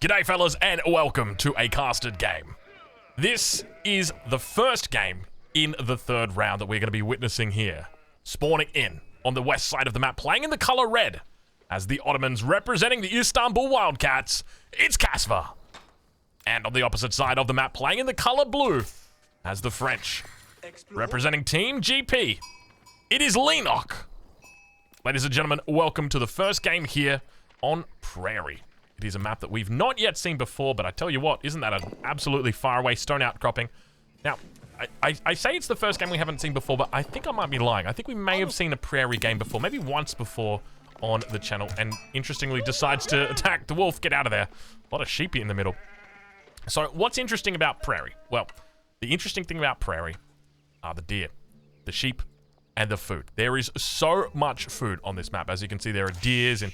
G'day fellas and welcome to a casted game. This is the first game in the third round that we're going to be witnessing here. Spawning in on the west side of the map, playing in the color red. As the Ottomans representing the Istanbul Wildcats, it's Kasva. And on the opposite side of the map, playing in the color blue, as the French representing Team GP, it is Leenock. Ladies and gentlemen, welcome to the first game here on Prairie. It is a map that we've not yet seen before, but I tell you what, isn't that an absolutely faraway stone outcropping? Now, I say it's the first game we haven't seen before, but I think I might be lying. I think we may have seen a Prairie game before, maybe once before on the channel, and interestingly decides to attack the wolf. Get out of there. A lot of sheepy in the middle. So what's interesting about Prairie? Well, the interesting thing about Prairie are the deer, the sheep, and the food. There is so much food on this map. As you can see, there are deers in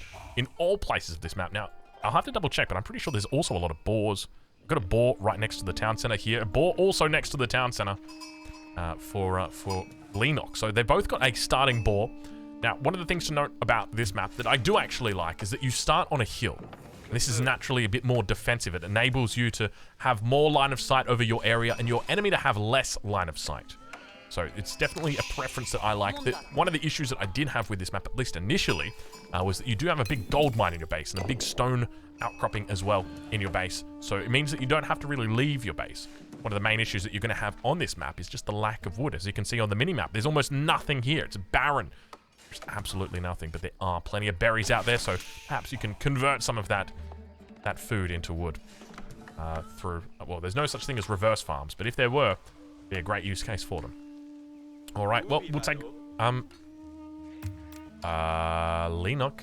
all places of this map. Now, I'll have to double check, but I'm pretty sure there's also a lot of boars. We've got a boar right next to the town center here. A boar also next to the town center for Leenock. So they both got a starting boar. Now, one of the things to note about this map that I do actually like is that you start on a hill. And this is naturally a bit more defensive. It enables you to have more line of sight over your area and your enemy to have less line of sight. So it's definitely a preference that I like. One of the issues that I did have with this map, at least initially, was that you do have a big gold mine in your base and a big stone outcropping as well in your base. So it means that you don't have to really leave your base. One of the main issues that you're going to have on this map is just the lack of wood. As you can see on the mini-map, there's almost nothing here. It's barren. There's absolutely nothing, but there are plenty of berries out there, so perhaps you can convert some of that food into wood through... Well, there's no such thing as reverse farms, but if there were, it'd be a great use case for them. All right, well, we'll take, Leenock.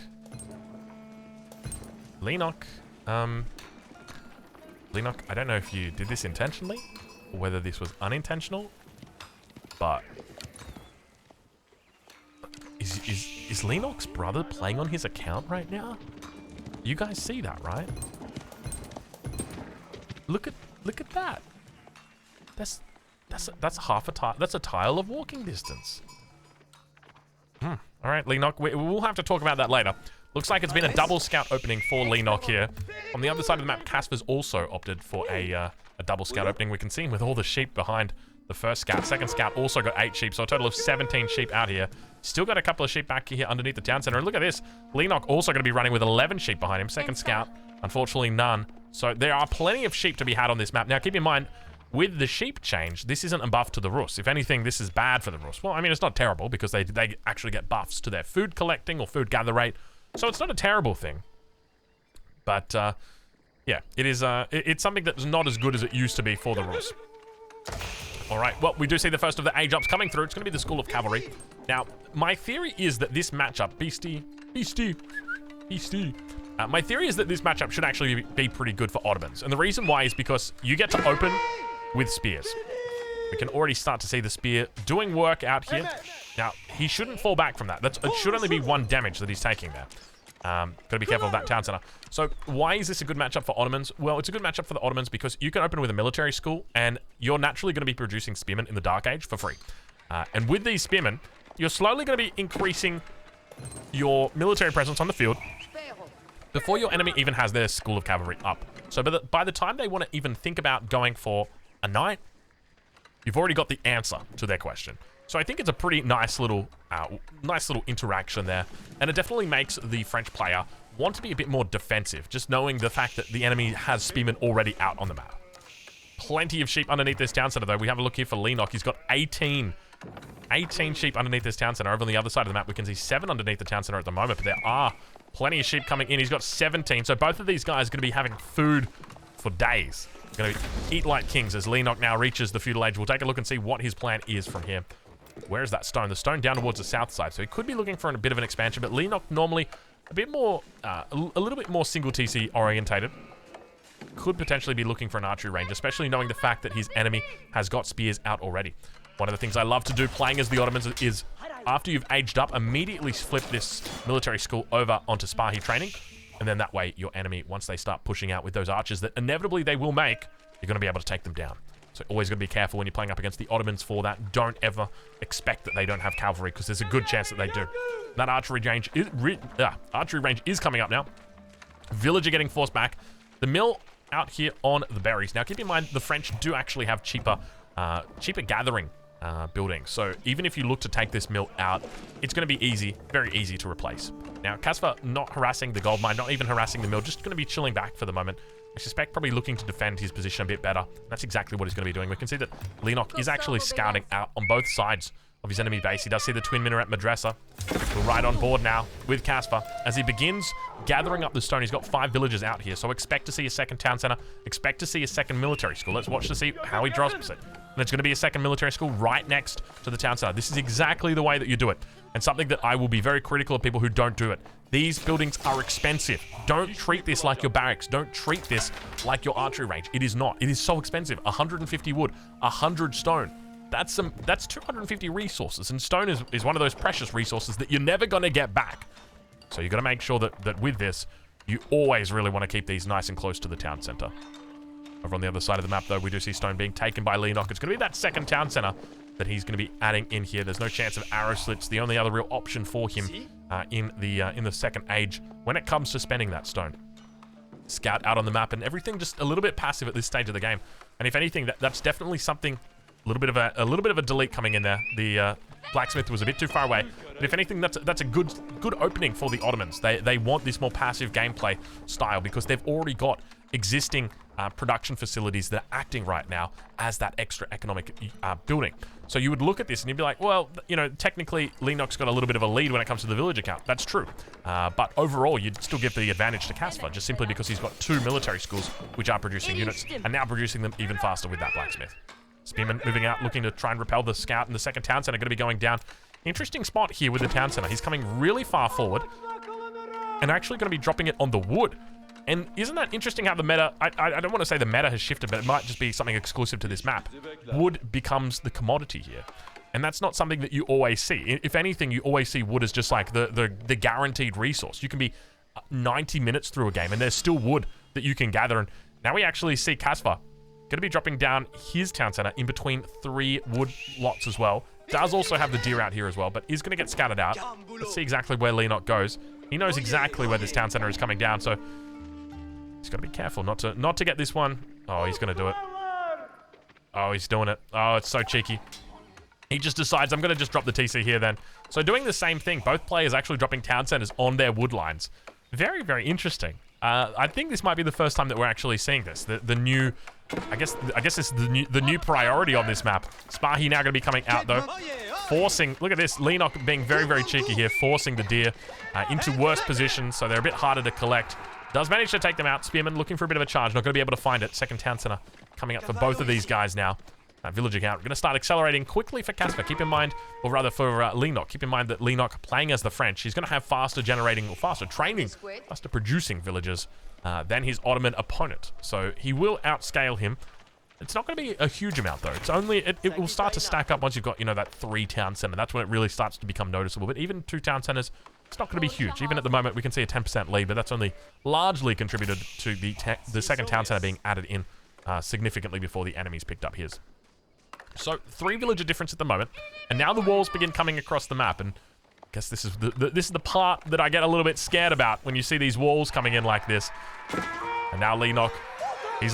Leenock, I don't know if you did this intentionally, or whether this was unintentional, but is Leenock's brother playing on his account right now? You guys see that, right? Look at that. That's half a tile. That's a tile of walking distance. All right, Leenock. We'll have to talk about that later. Looks like it's been a double scout opening for Leenock here. On the other side of the map, Kasva's also opted for a double scout opening. We can see him with all the sheep behind the first scout. Second scout also got 8 sheep, so a total of 17 sheep out here. Still got a couple of sheep back here underneath the town center. And look at this. Leenock also going to be running with 11 sheep behind him. Second scout, unfortunately none. So there are plenty of sheep to be had on this map. Now, keep in mind, with the sheep change, this isn't a buff to the Rus. If anything, this is bad for the Rus. Well, I mean, it's not terrible because they actually get buffs to their food collecting or food gather rate. So it's not a terrible thing. But, yeah, it is, it's something that's not as good as it used to be for the Rus. All right, well, we do see the first of the age ups coming through. It's going to be the School of Cavalry. Now, my theory is that this matchup, Beastie. My theory is that this matchup should actually be pretty good for Ottomans. And the reason why is because you get to open with spears. We can already start to see the spear doing work out here. Now, he shouldn't fall back from that. It should only be 1 damage that he's taking there. Gotta be careful of that town center. So why is this a good matchup for Ottomans? Well, it's a good matchup for the Ottomans because you can open with a military school and you're naturally going to be producing spearmen in the Dark Age for free. And with these spearmen, you're slowly going to be increasing your military presence on the field before your enemy even has their School of Cavalry up. So by the time they want to even think about going for a knight, you've already got the answer to their question. So I think it's a pretty nice little interaction there, and it definitely makes the French player want to be a bit more defensive, just knowing the fact that the enemy has spearmen already out on the map. Plenty of sheep underneath this town center, though. We have a look here for Leenock. He's got 18 sheep underneath this town center. Over on the other side of the map, we can see 7 underneath the town center at the moment, but there are plenty of sheep coming in. He's got 17, so both of these guys are going to be having food for days. Going to eat like kings as Leenock now reaches the feudal age. We'll take a look and see what his plan is from here. Where is that stone? The stone down towards the south side, so he could be looking for a bit of an expansion, but Leenock normally a bit more, a little bit more single TC orientated. Could potentially be looking for an archery range, especially knowing the fact that his enemy has got spears out already. One of the things I love to do playing as the Ottomans is, after you've aged up, immediately flip this military school over onto Spahi training, and then that way your enemy, once they start pushing out with those archers that inevitably they will make, you're going to be able to take them down. So always got to be careful when you're playing up against the Ottomans for that. Don't ever expect that they don't have cavalry, because there's a good chance that they do. That archery range is coming up now. Villager getting forced back. The mill out here on the berries. Now, keep in mind, the French do actually have cheaper gathering buildings. So even if you look to take this mill out, it's going to be easy, very easy to replace. Now, Kasva not harassing the gold mine, not even harassing the mill, just going to be chilling back for the moment. I suspect probably looking to defend his position a bit better. That's exactly what he's going to be doing. We can see that Leenock is actually scouting out on both sides of his enemy base. He does see the twin minaret madrasa. We're right on board now with Kasva as he begins gathering up the stone. He's got 5 villages out here, so expect to see a second town center. Expect to see a second military school. Let's watch to see how he drops it. And there's going to be a second military school right next to the town center. This is exactly the way that you do it, and something that I will be very critical of people who don't do it. These buildings are expensive. Don't treat this like your barracks. Don't treat this like your archery range. It is not. It is so expensive. 150 wood, 100 stone. That's 250 resources, and stone is one of those precious resources that you're never going to get back. So you got to make sure that with this, you always really want to keep these nice and close to the town center. Over on the other side of the map, though, we do see stone being taken by Leenock. It's going to be that second town center that he's going to be adding in here. There's no chance of arrow slits. The only other real option for him in the second age when it comes to spending that stone. Scout out on the map, and everything just a little bit passive at this stage of the game. And if anything, that's definitely something. A little bit of a delete coming in there. The blacksmith was a bit too far away, but if anything, that's a good opening for the Ottomans. They want this more passive gameplay style because they've already got existing production facilities that are acting right now as that extra economic building. So you would look at this and you'd be like, well, you know, technically Leenock's got a little bit of a lead when it comes to the village account. That's true, but overall you'd still give the advantage to Kasva just simply because he's got 2 military schools which are producing units and now producing them even faster with that blacksmith. Spearman moving out, looking to try and repel the scout, and the second town center going to be going down. Interesting spot here with the town center. He's coming really far forward and actually going to be dropping it on the wood. And isn't that interesting how the meta, I don't want to say the meta has shifted, but it might just be something exclusive to this map. Wood becomes the commodity here. And that's not something that you always see. If anything, you always see wood as just like the guaranteed resource. You can be 90 minutes through a game and there's still wood that you can gather. And now we actually see Kasva going to be dropping down his town center in between 3 wood lots as well. Does also have the deer out here as well, but is going to get scattered out. Let's see exactly where Leenock goes. He knows exactly where this town center is coming down, so he's got to be careful not to get this one. Oh, he's going to do it. Oh, he's doing it. Oh, it's so cheeky. He just decides, I'm going to just drop the TC here then. So doing the same thing, both players actually dropping town centers on their wood lines. Very, very interesting. I think this might be the first time that we're actually seeing this. The new, I guess this is the new priority on this map. Spahi now going to be coming out though, forcing. Look at this, Leenock being very, very cheeky here, forcing the deer into worse positions, so they're a bit harder to collect. Does manage to take them out. Spearman looking for a bit of a charge, not going to be able to find it. Second town center coming up for both of these guys now. Village account. We're going to start accelerating quickly for Kasva. Keep in mind, or rather for Leenock, keep in mind that Leenock playing as the French, he's going to have faster generating, or faster training, faster producing villagers than his Ottoman opponent. So he will outscale him. It's not going to be a huge amount though. It's only, it will start to stack up once you've got, you know, that 3 town center. That's when it really starts to become noticeable. But even 2 town centers, it's not going to be huge. Even at the moment, we can see a 10% lead, but that's only largely contributed to the second town center being added in significantly before the enemies picked up his. So 3 villager difference at the moment, and now the walls begin coming across the map. And I guess this is the part that I get a little bit scared about when you see these walls coming in like this. And now Leenock, he's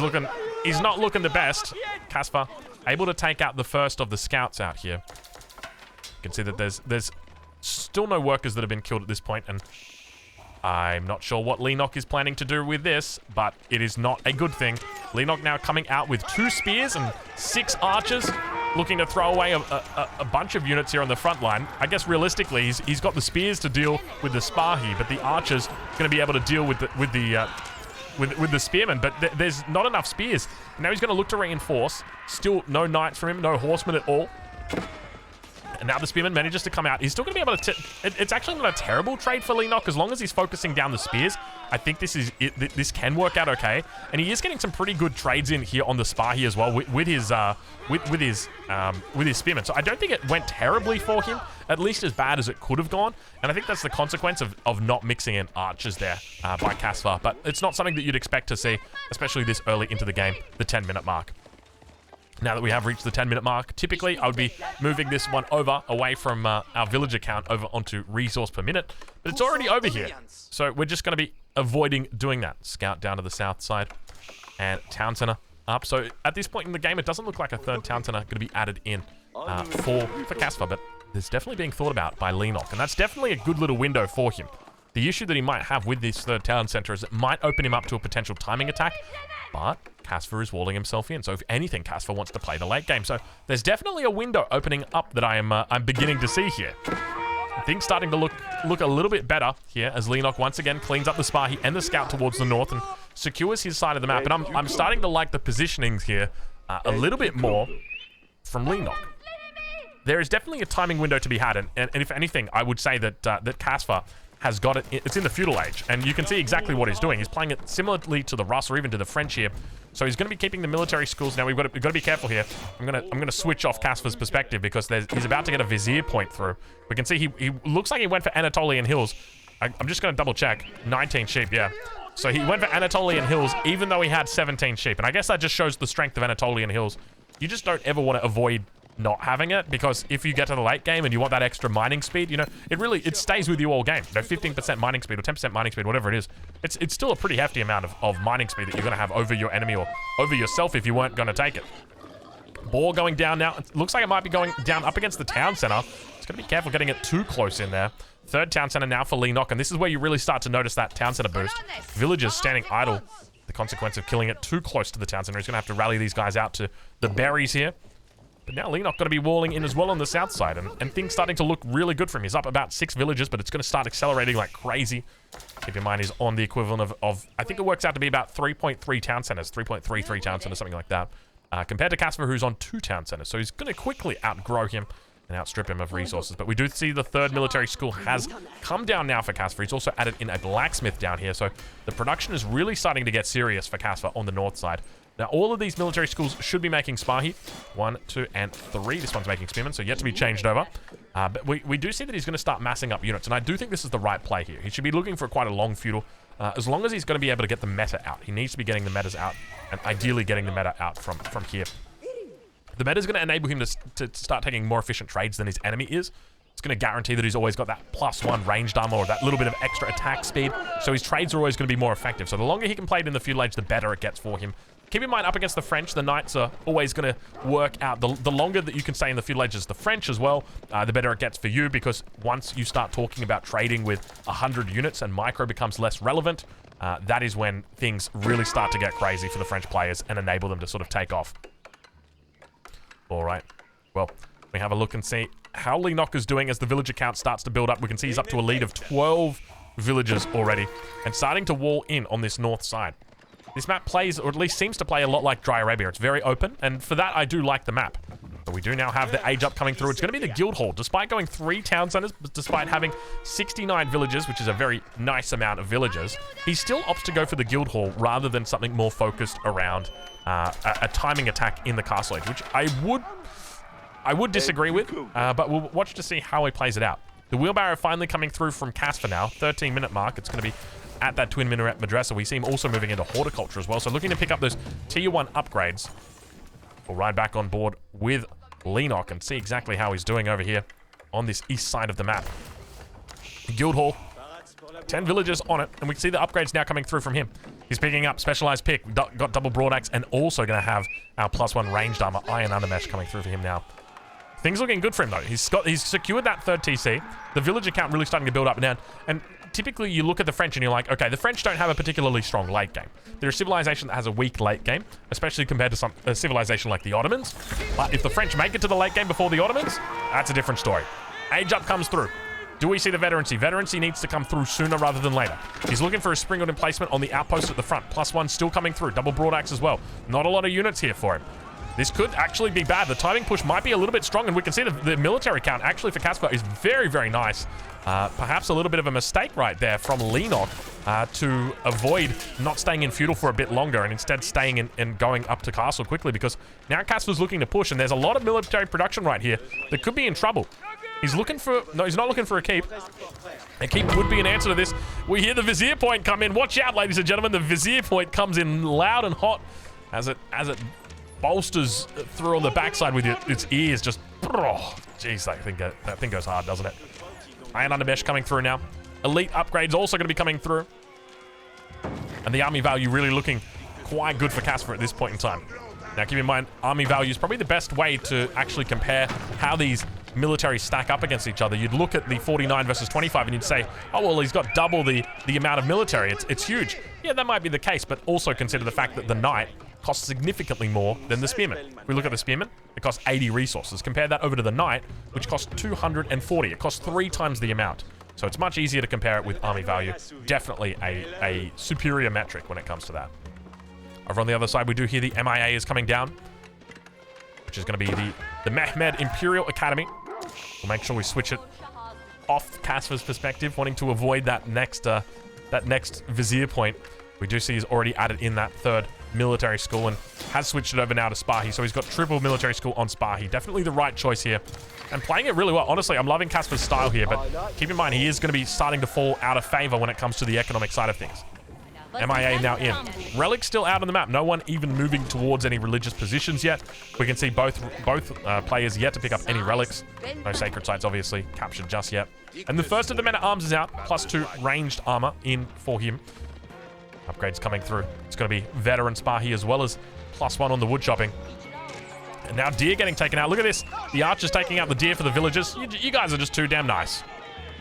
not looking the best. Kasva able to take out the first of the scouts out here. You can see that there's still no workers that have been killed at this point, and I'm not sure what Leenock is planning to do with this, but it is not a good thing. Leenock now coming out with 2 spears and 6 archers, looking to throw away a bunch of units here on the front line. I guess realistically, he's got the spears to deal with the Spahi, but the archers going to be able to deal with the spearmen. But there's not enough spears. Now he's going to look to reinforce. Still no knights from him, no horsemen at all. And now the spearman manages to come out. He's still going to be able to... It's actually not a terrible trade for Leenock as long as he's focusing down the spears. I think this can work out okay. And he is getting some pretty good trades in here on the Spahi as well with his spearman. So I don't think it went terribly for him, at least as bad as it could have gone. And I think that's the consequence of not mixing in archers there by Kasva. But it's not something that you'd expect to see, especially this early into the game, the 10-minute mark. Now that we have reached the 10-minute mark, typically I would be moving this one away from our villager count over onto resource per minute, but it's already over here. So we're just going to be avoiding doing that. Scout down to the south side. And town center up. So at this point in the game, it doesn't look like a third town center going to be added in for Kasva, but it's definitely being thought about by Leenock, and that's definitely a good little window for him. The issue that he might have with this third town center is it might open him up to a potential timing attack, but Kasva is walling himself in. So if anything, Kasva wants to play the late game. So there's definitely a window opening up that I'm beginning to see here. Things starting to look a little bit better here as Leenock once again cleans up the Spahi and the scout towards the north and secures his side of the map. And I'm starting to like the positionings here a little bit more from Leenock. There is definitely a timing window to be had, and if anything, I would say that that Kasva has got it. It's in the feudal age, and you can see exactly what he's doing. He's playing it similarly to the Rus or even to the French here. So he's going to be keeping the military schools. Now we've got to be careful here. I'm gonna switch off Kasva's perspective because he's about to get a vizier point through. We can see he looks like he went for Anatolian Hills. I'm just going to double check. 19 sheep, yeah. So he went for Anatolian Hills even though he had 17 sheep, and I guess that just shows the strength of Anatolian Hills. You just don't ever want to avoid not having it, because if you get to the late game and you want that extra mining speed, you know, it stays with you all game. You know, 15% mining speed or 10% mining speed, whatever it is, it's still a pretty hefty amount of mining speed that you're going to have over your enemy or over yourself if you weren't going to take it. Ball going down now. It looks like it might be going down up against the town center. It's going to be careful getting it too close in there. Third town center now for Leenock, and this is where you really start to notice that town center boost. Villagers standing idle. The consequence of killing it too close to the town center. He's going to have to rally these guys out to the berries here. But now Leenock going to be walling in as well on the south side, and things starting to look really good for him. He's up about 6 villages, but it's going to start accelerating like crazy. Keep in mind he's on the equivalent of I think it works out to be about 3.3 town centers, 3.33 town centers, something like that, compared to Kasva, who's on 2 town centers. So he's going to quickly outgrow him and outstrip him of resources. But we do see the third military school has come down now for Kasva. He's also added in a blacksmith down here, so the production is really starting to get serious for Kasva on the north side. Now, all of these military schools should be making Spahi. 1, 2, and 3. This one's making Spearmen, so yet to be changed over. But we do see that he's going to start massing up units, and I do think this is the right play here. He should be looking for quite a long feudal. As long as he's going to be able to get the meta out. He needs to be getting the metas out, and ideally getting the meta out from here. The meta is going to enable him to start taking more efficient trades than his enemy is. It's going to guarantee that he's always got that +1 ranged armor or that little bit of extra attack speed, so his trades are always going to be more effective. So the longer he can play it in the feudal age, the better it gets for him. Keep in mind, up against the French, the knights are always going to work out. The longer that you can stay in the feudal age as the French as well, the better it gets for you, because once you start talking about trading with 100 units and micro becomes less relevant, that is when things really start to get crazy for the French players and enable them to sort of take off. All right. Well, we have a look and see how Leenock is doing as the villager count starts to build up. We can see he's up to a lead of 12 villagers already and starting to wall in on this north side. This map plays, or at least seems to play, a lot like Dry Arabia. It's very open, and for that, I do like the map. But we do now have the age up coming through. It's going to be the guild hall. Despite going 3 town centers, despite having 69 villages, which is a very nice amount of villagers, he still opts to go for the guild hall rather than something more focused around a timing attack in the castle age, which I would disagree with, but we'll watch to see how he plays it out. The wheelbarrow finally coming through from Kasva now, 13-minute mark. It's going to be at that twin minaret madrasa. We see him also moving into horticulture as well, so looking to pick up those tier 1 upgrades. We'll ride back on board with Leenock and see exactly how he's doing over here on this east side of the map. Guild hall, 10 villagers on it, and we can see the upgrades now coming through from him. He's picking up specialized pick, got double broadaxe, and also going to have our +1 ranged armor, iron undermesh, coming through for him now. Things looking good for him though. He's secured that 3rd TC. The villager count really starting to build up now, and typically you look at the French and you're like, okay, the French don't have a particularly strong late game. They're a civilization that has a weak late game, especially compared to a civilization like the Ottomans. But if the French make it to the late game before the Ottomans, that's a different story. Age up comes through. Do we see the veterancy? Veterancy needs to come through sooner rather than later. He's looking for a springald emplacement on the outpost at the front. +1 still coming through. Double broadaxe as well. Not a lot of units here for him. This could actually be bad. The timing push might be a little bit strong, and we can see the military count actually for Kasva is very, very nice. Perhaps a little bit of a mistake right there from Leenock to avoid not staying in feudal for a bit longer and instead staying in and going up to castle quickly, because now Kasva's looking to push, and there's a lot of military production right here that could be in trouble. He's looking for... No, he's not looking for a keep. A keep would be an answer to this. We hear the vizier point come in. Watch out, ladies and gentlemen. The vizier point comes in loud and hot as it bolsters through on the backside with its ears. Just... Oh, jeez, that thing goes hard, doesn't it? Iron undermesh coming through now. Elite upgrades also going to be coming through. And the army value really looking quite good for Kasva at this point in time. Now, keep in mind, army value is probably the best way to actually compare how these militaries stack up against each other. You'd look at the 49 versus 25 and you'd say, oh, well, he's got double the amount of military. It's huge. Yeah, that might be the case, but also consider the fact that the knight costs significantly more than the spearman. If we look at the spearman, it costs 80 resources. Compare that over to the knight, which costs 240. It costs 3 times the amount. So it's much easier to compare it with army value. Definitely a superior metric when it comes to that. Over on the other side, we do hear the MIA is coming down, which is going to be the Mehmed Imperial Academy. We'll make sure we switch it off Kasva's perspective, wanting to avoid that next vizier point. We do see he's already added in that 3rd military school and has switched it over now to Spahi. So he's got triple military school on Spahi. Definitely the right choice here. And playing it really well. Honestly, I'm loving Kasva's style here, but keep in mind he is going to be starting to fall out of favor when it comes to the economic side of things. MIA now in. Relic still out on the map. No one even moving towards any religious positions yet. We can see both players yet to pick up any relics. No sacred sites obviously captured just yet. And the first of the men-at-arms is out. +2 ranged armor in for him. Upgrades coming through. It's going to be veteran Spahi as well as +1 on the wood chopping. And now deer getting taken out. Look at this. The archers taking out the deer for the villagers. You guys are just too damn nice.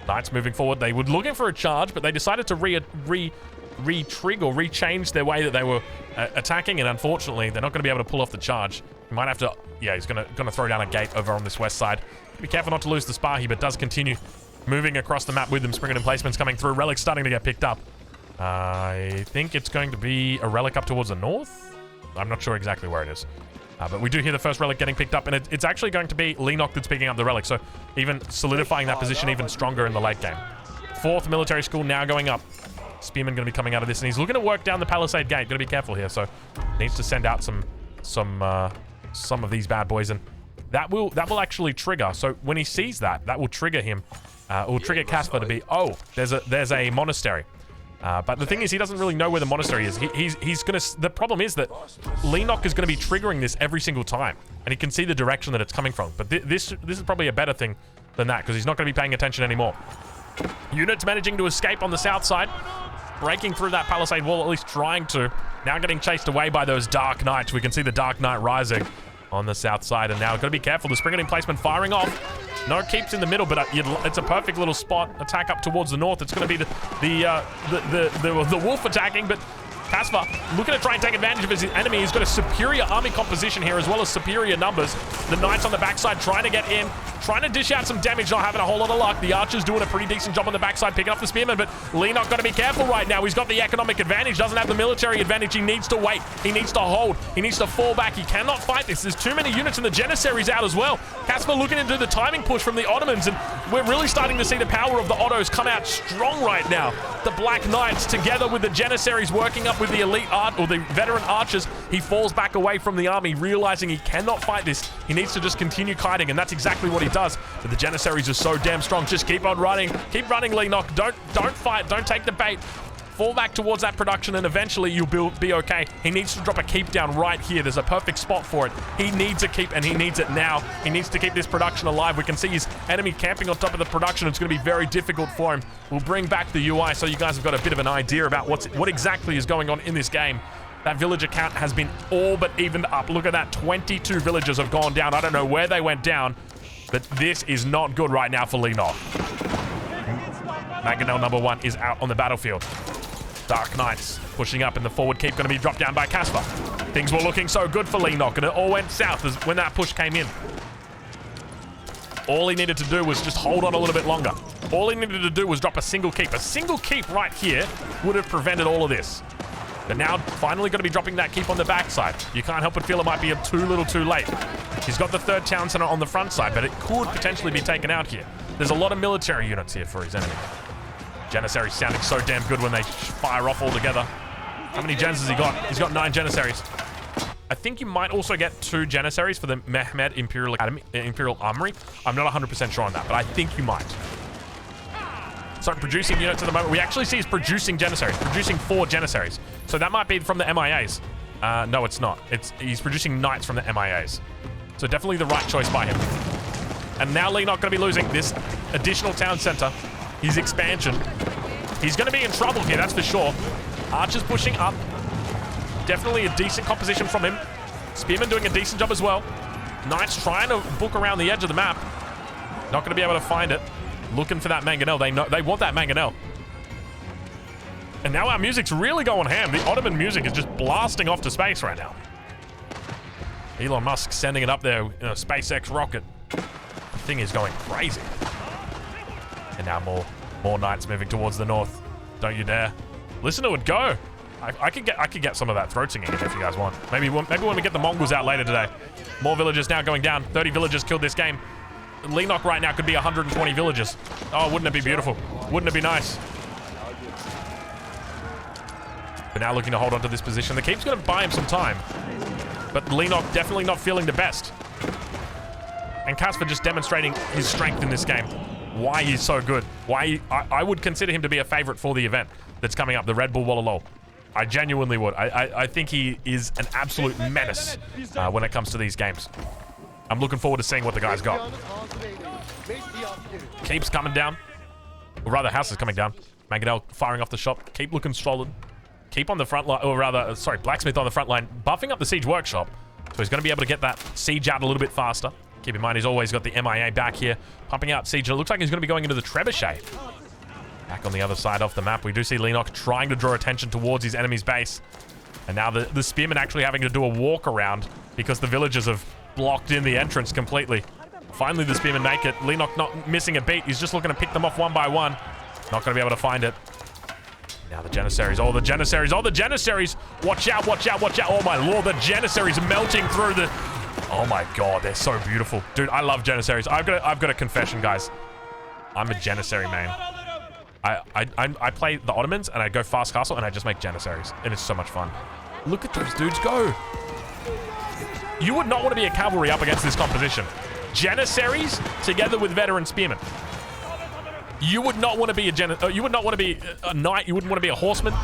Knights moving forward. They were looking for a charge, but they decided to re-trig or rechange their way that they were attacking, and unfortunately they're not going to be able to pull off the charge. He might have to, yeah, he's going to throw down a gate over on this west side. Be careful not to lose the Spahi, but does continue moving across the map with them. Springing emplacements coming through. Relics starting to get picked up. I think it's going to be a relic up towards the north. I'm not sure exactly where it is. But we do hear the first relic getting picked up, and it's actually going to be Leenock that's picking up the relic, so even solidifying that position even stronger in the late game. 4th military school now going up. Spearman going to be coming out of this, and he's looking to work down the palisade gate. Got to be careful here, so needs to send out some of these bad boys, and that will actually trigger. So when he sees that will trigger him. It will trigger Kasva to be, oh, there's a monastery. But the thing is, he doesn't really know where the monastery is. He's gonna. The problem is that Leenock is going to be triggering this every single time, and he can see the direction that it's coming from. But this is probably a better thing than that, because he's not going to be paying attention anymore. Units managing to escape on the south side, breaking through that palisade wall, at least trying to. Now getting chased away by those Dark Knights. We can see the Dark Knight rising on the south side, and now got to be careful. The Springing emplacement firing off. No keeps in the middle, but it's a perfect little spot. Attack up towards the north. It's going to be the wolf attacking, but Kasva looking to try and take advantage of his enemy. He's got a superior army composition here as well as superior numbers. The Knights on the backside trying to get in, trying to dish out some damage, not having a whole lot of luck. The Archers doing a pretty decent job on the backside, picking up the Spearmen, but Leenock got to be careful right now. He's got the economic advantage, doesn't have the military advantage. He needs to wait. He needs to hold. He needs to fall back. He cannot fight this. There's too many units, and the Janissaries out as well. Kasva looking to do the timing push from the Ottomans, and we're really starting to see the power of the Ottos come out strong right now. The Black Knights together with the Janissaries working up with the elite art or the veteran archers. He falls back away from the army, realizing he cannot fight this. He needs to just continue kiting, and that's exactly what he does. But the Janissaries are so damn strong. Just keep on running. Keep running, Leenock. Don't fight. Don't take the bait. Fall back towards that production, and eventually you'll be okay. He needs to drop a keep down right here. There's a perfect spot for it. He needs a keep, and he needs it now. He needs to keep this production alive. We can see his enemy camping on top of the production. It's going to be very difficult for him. We'll bring back the UI so you guys have got a bit of an idea about what exactly is going on in this game. That villager count has been all but evened up. Look at that. 22 villagers have gone down. I don't know where they went down, but this is not good right now for Leenock. Mangonel number 1 is out on the battlefield. Dark Knights pushing up in the forward keep, going to be dropped down by Kasva. Things were looking so good for Leenock, and it all went south when that push came in. All he needed to do was just hold on a little bit longer. All he needed to do was drop a single keep. A single keep right here would have prevented all of this. But now finally going to be dropping that keep on the backside. You can't help but feel it might be too little too late. He's got the 3rd town center on the front side, but it could potentially be taken out here. There's a lot of military units here for his enemy. Janissaries sounding so damn good when they fire off all together. How many gens has he got? He's got 9 Janissaries. I think you might also get 2 Janissaries for the Mehmed Imperial Academy, Imperial Armory. I'm not 100% sure on that, but I think you might. So producing units at the moment. We actually see he's producing Janissaries, producing 4 Janissaries. So that might be from the MIAs. No, it's not. He's producing Knights from the MIAs. So definitely the right choice by him. And now Leenock going to be losing this additional town center. His expansion. He's going to be in trouble here, that's for sure. Archers pushing up. Definitely a decent composition from him. Spearman doing a decent job as well. Knights trying to book around the edge of the map. Not going to be able to find it. Looking for that mangonel. They want that mangonel. And now our music's really going ham. The Ottoman music is just blasting off to space right now. Elon Musk sending it up there in a SpaceX rocket. The thing is going crazy. And now more knights moving towards the north. Don't you dare. Listen to it go. I could get some of that throat singing if you guys want. Maybe when we get the Mongols out later today. More villagers now going down. 30 villagers killed this game. Leenock right now could be 120 villagers. Oh, wouldn't it be beautiful? Wouldn't it be nice? But now looking to hold on to this position. The keep's going to buy him some time. But Leenock definitely not feeling the best. And Kasva just demonstrating his strength in this game. Why he's so good. Why I would consider him to be a favorite for the event that's coming up, the Red Bull Wallalol. I genuinely would. I think he is an absolute menace when it comes to these games. I'm looking forward to seeing what the guy's got. Keep's coming down. Or rather, house is coming down. Mangonel firing off the shop. Keep looking solid. Keep on the front line, or rather, sorry, Blacksmith on the front line, buffing up the siege workshop. So he's going to be able to get that siege out a little bit faster. Keep in mind, he's always got the MIA back here, pumping out siege. And it looks like he's going to be going into the trebuchet. Back on the other side off the map, we do see Leenock trying to draw attention towards his enemy's base. And now the spearmen actually having to do a walk around because the villagers have blocked in the entrance completely. Finally, the spearmen make it. Leenock not missing a beat. He's just looking to pick them off one by one. Not going to be able to find it. Now the Janissaries. Oh, the Janissaries. Oh, the Janissaries. Watch out, watch out, watch out. Oh, my lord. The Janissaries melting through the... Oh, my God. They're so beautiful. Dude, I love Janissaries. I've got a confession, guys. I'm a Janissary main. I play the Ottomans, and I go fast castle, and I just make Janissaries. And it's so much fun. Look at those dudes go. You would not want to be a cavalry up against this composition. Janissaries together with veteran spearmen. You would not want to be you would not want to be a knight. You wouldn't want to be a horseman.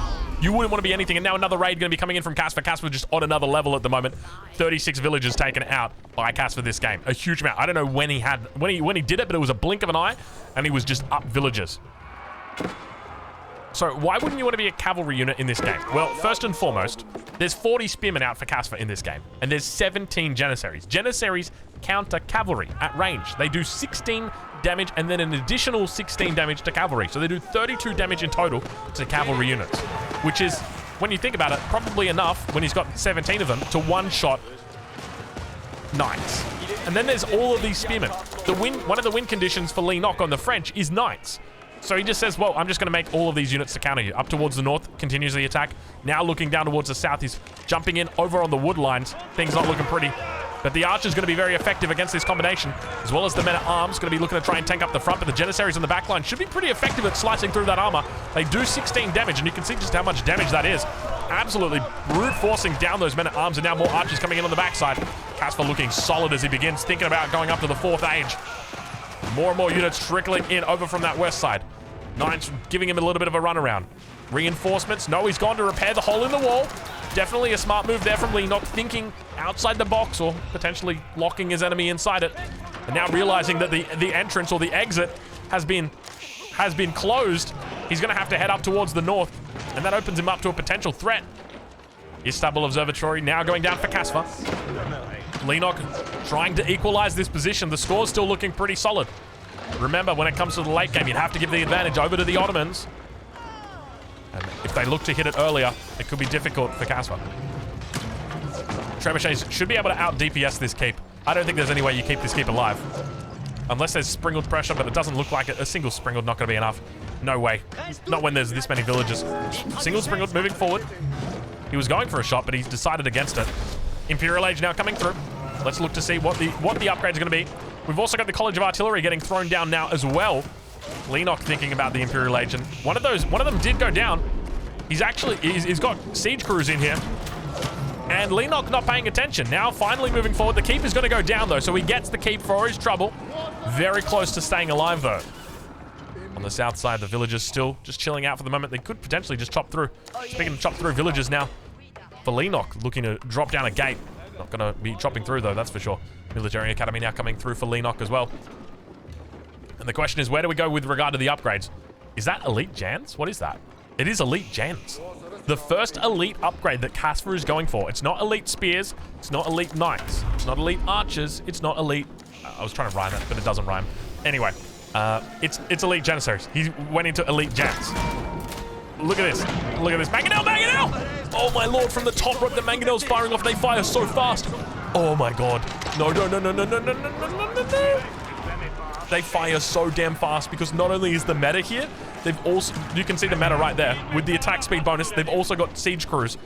You wouldn't want to be anything. And now another raid going to be coming in from Kasva. Kasva just on another level at the moment. 36 villagers taken out by Kasva this game. A huge amount. I don't know when he did it, but it was a blink of an eye, and he was just up villagers. So why wouldn't you want to be a cavalry unit in this game? Well, first and foremost, there's 40 spearmen out for Kasva in this game, and there's 17 Janissaries. Janissaries counter cavalry at range. They do 16 damage and then an additional 16 damage to cavalry. So they do 32 damage in total to cavalry units, which is, when you think about it, probably enough when he's got 17 of them to one-shot knights. And then there's all of these spearmen. One of the win conditions for Leenock on the French is knights. So he just says, well, I'm just going to make all of these units to counter you. Up towards the north, continues the attack. Now looking down towards the south, he's jumping in over on the wood lines. Things not looking pretty. But the archer's going to be very effective against this combination, as well as the men-at-arms going to be looking to try and tank up the front, but the Janissaries on the back line should be pretty effective at slicing through that armor. They do 16 damage, and you can see just how much damage that is. Absolutely brute forcing down those men-at-arms, and now more archers coming in on the backside. Kasva looking solid as he begins, thinking about going up to the 4th age. More and more units trickling in over from that west side. Knights giving him a little bit of a runaround. Reinforcements. No, he's gone to repair the hole in the wall. Definitely a smart move there from Leenock, thinking outside the box or potentially locking his enemy inside it. And now realizing that the entrance or the exit has been closed, he's going to have to head up towards the north, and that opens him up to a potential threat. Istanbul Observatory now going down for Kasva. Leenock trying to equalize this position. The score's still looking pretty solid. Remember, when it comes to the late game, you'd have to give the advantage over to the Ottomans. And if they look to hit it earlier, it could be difficult for Kasva. Trebuchets should be able to out-DPS this keep. I don't think there's any way you keep this keep alive. Unless there's sprinkled pressure, but it doesn't look like it. A single sprinkled not going to be enough. No way. Not when there's this many villagers. Single sprinkled moving forward. He was going for a shot, but he's decided against it. Imperial Age now coming through. Let's look to see what the upgrades are going to be. We've also got the College of Artillery getting thrown down now as well. Leenock thinking about the Imperial Age, and one of them did go down. He's got siege crews in here. And Leenock not paying attention. Now finally moving forward. The keep is going to go down though, so he gets the keep for his trouble. Very close to staying alive though. On the south side, the villagers still just chilling out for the moment. They could potentially just chop through. Speaking of chop through, villagers now for Leenock looking to drop down a gate. Not going to be chopping through though, that's for sure. Military Academy now coming through for Leenock as well. And the question is, where do we go with regard to the upgrades? Is that Elite Jans? What is that? It is elite gens. The first elite upgrade that Kasva is going for. It's not elite spears. It's not elite knights. It's not elite archers. It's not elite... I was trying to rhyme it, but it doesn't rhyme. Anyway, it's elite janissaries. He went into elite gens. Look at this. Look at this. Mangonel! Mangonel! Oh my lord, from the top rope, the Mangonel's firing off. They fire so fast. Oh my god. No, no, no, no, no, no, no, no, no, no, no. They fire so damn fast because not only is the meta here, they've also, you can see the meta right there with the attack speed bonus. They've also got siege crews.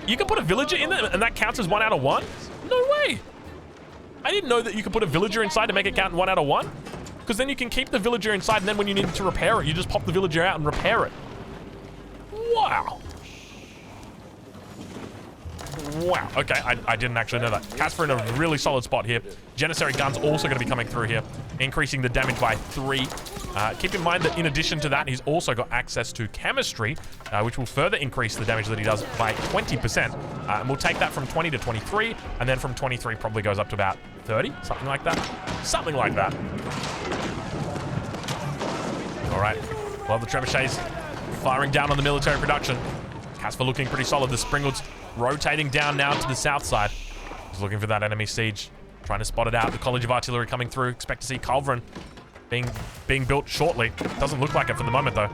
You can put a villager in there and that counts as 1 out of 1? No way. I didn't know that you could put a villager inside to make it count 1 out of 1. Because then you can keep the villager inside and then when you need to repair it, you just pop the villager out and repair it. Wow. Wow. Okay, I didn't actually know that. Kasva in a really solid spot here. Janissary guns also going to be coming through here, increasing the damage by 3. Keep in mind that in addition to that, he's also got access to chemistry, which will further increase the damage that he does by 20%. And we'll take that from 20 to 23, and then from 23 probably goes up to about 30, something like that. Something like that. All right. Well, the trebuchets firing down on the military production. Kasva looking pretty solid. The Springalds rotating down now to the south side. He's looking for that enemy siege. Trying to spot it out. The College of Artillery coming through. Expect to see Culverin being built shortly. Doesn't look like it for the moment, though.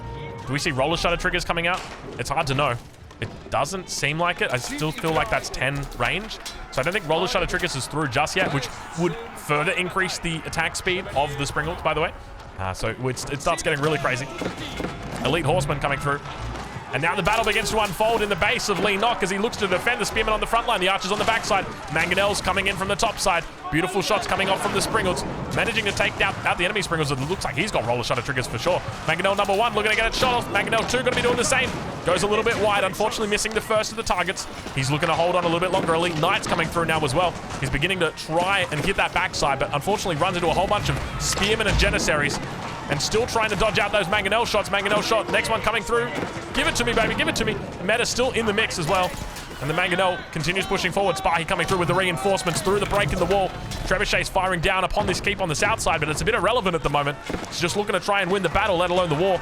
Do we see roller shutter triggers coming out? It's hard to know. It doesn't seem like it. I still feel like that's 10 range. So I don't think roller shutter triggers is through just yet, which would further increase the attack speed of the Springalds, by the way. So it starts getting really crazy. Elite Horsemen coming through. And now the battle begins to unfold in the base of Leenock as he looks to defend the Spearmen on the front line. The Archers on the backside. Mangonel's coming in from the top side. Beautiful shots coming off from the Springalds. Managing to take out the enemy Springalds. It looks like he's got roller shutter triggers for sure. Mangonel number 1 looking to get it shot off. Mangonel 2 going to be doing the same. Goes a little bit wide, unfortunately missing the first of the targets. He's looking to hold on a little bit longer. Elite Knights coming through now as well. He's beginning to try and hit that backside, but unfortunately runs into a whole bunch of Spearmen and Janissaries. And still trying to dodge out those Mangonel shots. Mangonel shot. Next one coming through. Give it to me, baby. Give it to me. Meta still in the mix as well. And the Mangonel continues pushing forward. Spahi coming through with the reinforcements through the break in the wall. Trebuchet's firing down upon this keep on the south side, but it's a bit irrelevant at the moment. He's just looking to try and win the battle, let alone the war.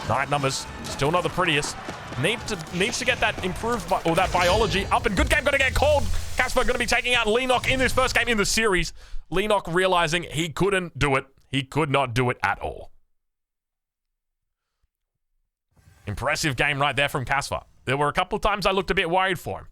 Knight numbers, still not the prettiest. Needs to get that improved, or that biology up. And good game going to get called. Kasva going to be taking out Leenock in this first game in the series. Leenock realizing he couldn't do it. He could not do it at all. Impressive game right there from Kasva. There were a couple of times I looked a bit worried for him,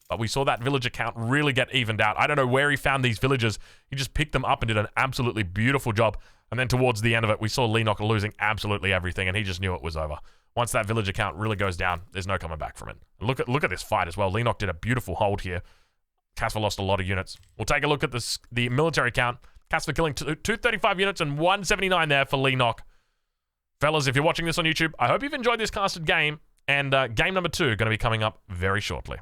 but we saw that villager count really get evened out. I don't know where he found these villagers. He just picked them up and did an absolutely beautiful job. And then towards the end of it, we saw Leenock losing absolutely everything, and he just knew it was over. Once that villager count really goes down, there's no coming back from it. Look at this fight as well. Leenock did a beautiful hold here. Kasva lost a lot of units. We'll take a look at the military count. Kasva killing 235 units and 179 there for Leenock. Fellas, if you're watching this on YouTube, I hope you've enjoyed this casted game. And game number 2 going to be coming up very shortly.